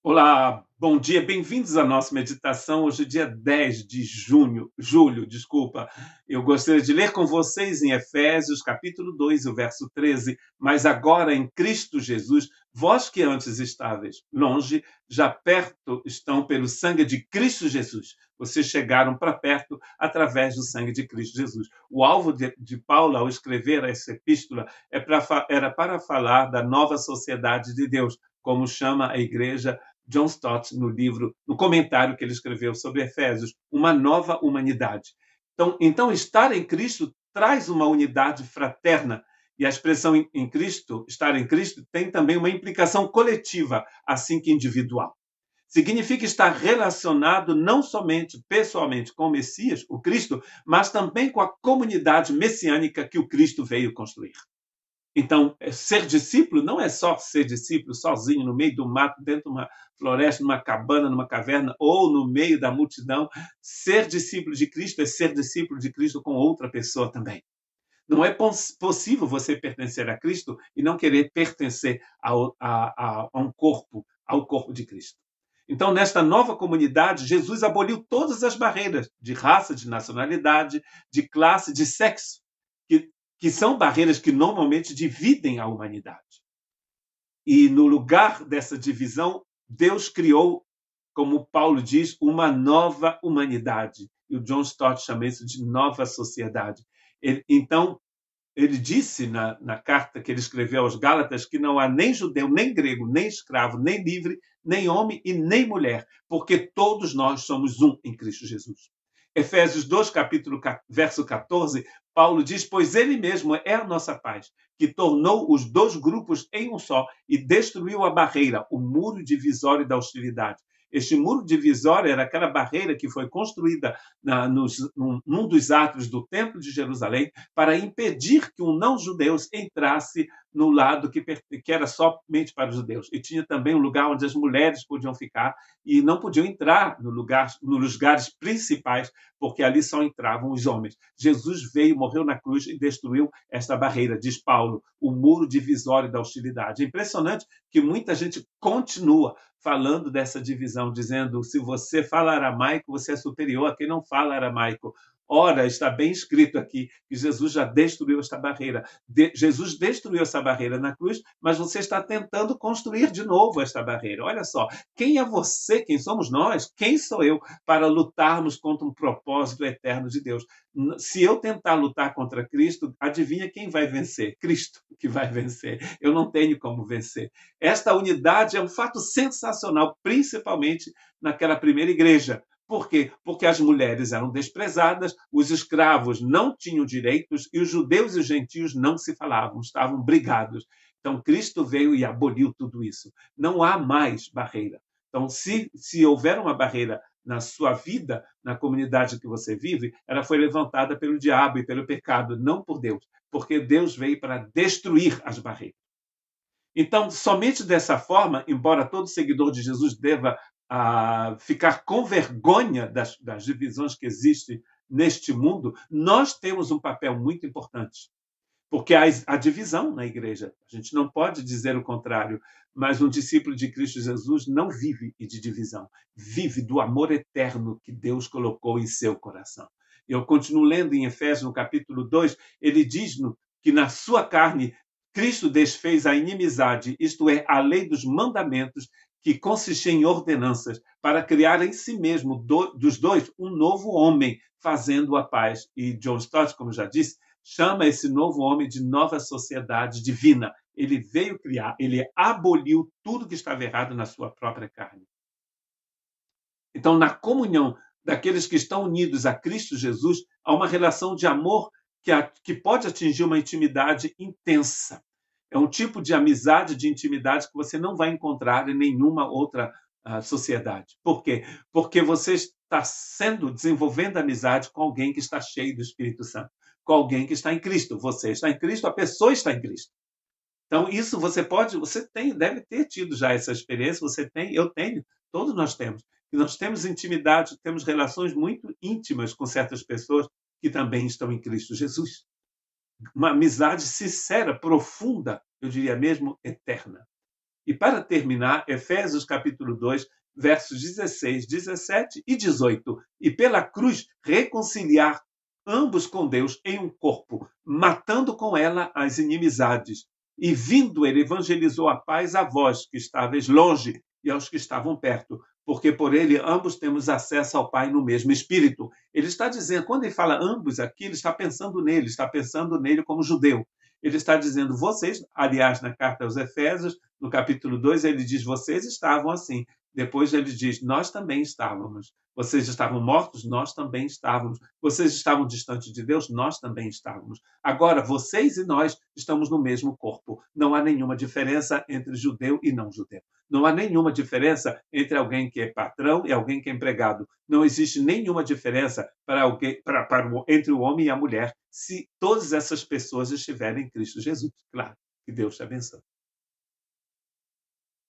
Olá, bom dia, bem-vindos à nossa meditação. Hoje é dia 10 de julho, desculpa. Eu gostaria de ler com vocês em Efésios, capítulo 2, o verso 13. Mas agora em Cristo Jesus, vós que antes estáveis longe, já perto estão pelo sangue de Cristo Jesus. Vocês chegaram para perto através do sangue de Cristo Jesus. O alvo de Paulo, ao escrever essa epístola, era para falar da nova sociedade de Deus, como chama a igreja John Stott no comentário que ele escreveu sobre Efésios, uma nova humanidade. Então estar em Cristo traz uma unidade fraterna, e a expressão em Cristo, estar em Cristo, tem também uma implicação coletiva, assim que individual. Significa estar relacionado não somente pessoalmente com o Messias, o Cristo, mas também com a comunidade messiânica que o Cristo veio construir. Então, ser discípulo não é só ser discípulo sozinho, no meio do mato, dentro de uma floresta, numa cabana, numa caverna, ou no meio da multidão. Ser discípulo de Cristo é ser discípulo de Cristo com outra pessoa também. Não é possível você pertencer a Cristo e não querer pertencer a um corpo, ao corpo de Cristo. Então, nesta nova comunidade, Jesus aboliu todas as barreiras de raça, de nacionalidade, de classe, de sexo, que são barreiras que normalmente dividem a humanidade. E no lugar dessa divisão, Deus criou, como Paulo diz, uma nova humanidade. E o John Stott chama isso de nova sociedade. Então, ele disse na carta que ele escreveu aos Gálatas que não há nem judeu, nem grego, nem escravo, nem livre, nem homem e nem mulher, porque todos nós somos um em Cristo Jesus. Efésios 2, verso 14, Paulo diz, pois ele mesmo é a nossa paz, que tornou os dois grupos em um só e destruiu a barreira, o muro divisório da hostilidade. Este muro divisório era aquela barreira que foi construída num dos átrios do Templo de Jerusalém para impedir que um não-judeu entrasse no lado que era somente para os judeus. E tinha também um lugar onde as mulheres podiam ficar e não podiam entrar nos lugares principais, porque ali só entravam os homens. Jesus veio, morreu na cruz e destruiu esta barreira, diz Paulo, o muro divisório da hostilidade. É impressionante que muita gente continua falando dessa divisão, dizendo se você fala aramaico, você é superior a quem não fala aramaico. Ora, está bem escrito aqui que Jesus já destruiu esta barreira. Jesus destruiu essa barreira na cruz, mas você está tentando construir de novo esta barreira. Olha só, quem é você? Quem somos nós? Quem sou eu para lutarmos contra um propósito eterno de Deus? Se eu tentar lutar contra Cristo, adivinha quem vai vencer? Cristo que vai vencer. Eu não tenho como vencer. Esta unidade é um fato sensacional, principalmente naquela primeira igreja. Por quê? Porque as mulheres eram desprezadas, os escravos não tinham direitos e os judeus e os gentios não se falavam, estavam brigados. Então, Cristo veio e aboliu tudo isso. Não há mais barreira. Então, se houver uma barreira na sua vida, na comunidade que você vive, ela foi levantada pelo diabo e pelo pecado, não por Deus, porque Deus veio para destruir as barreiras. Então, somente dessa forma, embora todo seguidor de Jesus deva ficar com vergonha das divisões que existem neste mundo, nós temos um papel muito importante. Porque há divisão na igreja. A gente não pode dizer o contrário, mas um discípulo de Cristo Jesus não vive de divisão, vive do amor eterno que Deus colocou em seu coração. Eu continuo lendo em Efésios, no capítulo 2, ele diz que na sua carne Cristo desfez a inimizade, isto é, a lei dos mandamentos, que consistia em ordenanças, para criar em si mesmo, dos dois, um novo homem, fazendo a paz. E John Stott, como já disse, chama esse novo homem de nova sociedade divina. Ele veio criar, ele aboliu tudo que estava errado na sua própria carne. Então, na comunhão daqueles que estão unidos a Cristo Jesus, há uma relação de amor que pode atingir uma intimidade intensa. É um tipo de amizade, de intimidade que você não vai encontrar em nenhuma outra sociedade. Por quê? Porque você está desenvolvendo amizade com alguém que está cheio do Espírito Santo, com alguém que está em Cristo. Você está em Cristo, a pessoa está em Cristo. Então, isso deve ter tido já essa experiência, você tem, eu tenho, todos nós temos. E nós temos intimidade, temos relações muito íntimas com certas pessoas que também estão em Cristo Jesus. Uma amizade sincera, profunda, eu diria mesmo eterna. E para terminar, Efésios capítulo 2, versos 16, 17 e 18. E pela cruz reconciliar ambos com Deus em um corpo, matando com ela as inimizades. E vindo ele evangelizou a paz a vós que estáveis longe e aos que estavam perto, porque por ele ambos temos acesso ao Pai no mesmo Espírito. Ele está dizendo, quando ele fala ambos aqui, ele está pensando nele como judeu. Ele está dizendo, vocês, aliás, na carta aos Efésios, no capítulo 2, ele diz, vocês estavam assim. Depois ele diz, nós também estávamos. Vocês estavam mortos, nós também estávamos. Vocês estavam distantes de Deus, nós também estávamos. Agora, vocês e nós estamos no mesmo corpo. Não há nenhuma diferença entre judeu e não judeu. Não há nenhuma diferença entre alguém que é patrão e alguém que é empregado. Não existe nenhuma diferença entre o homem e a mulher se todas essas pessoas estiverem em Cristo Jesus. Claro, que Deus te abençoe.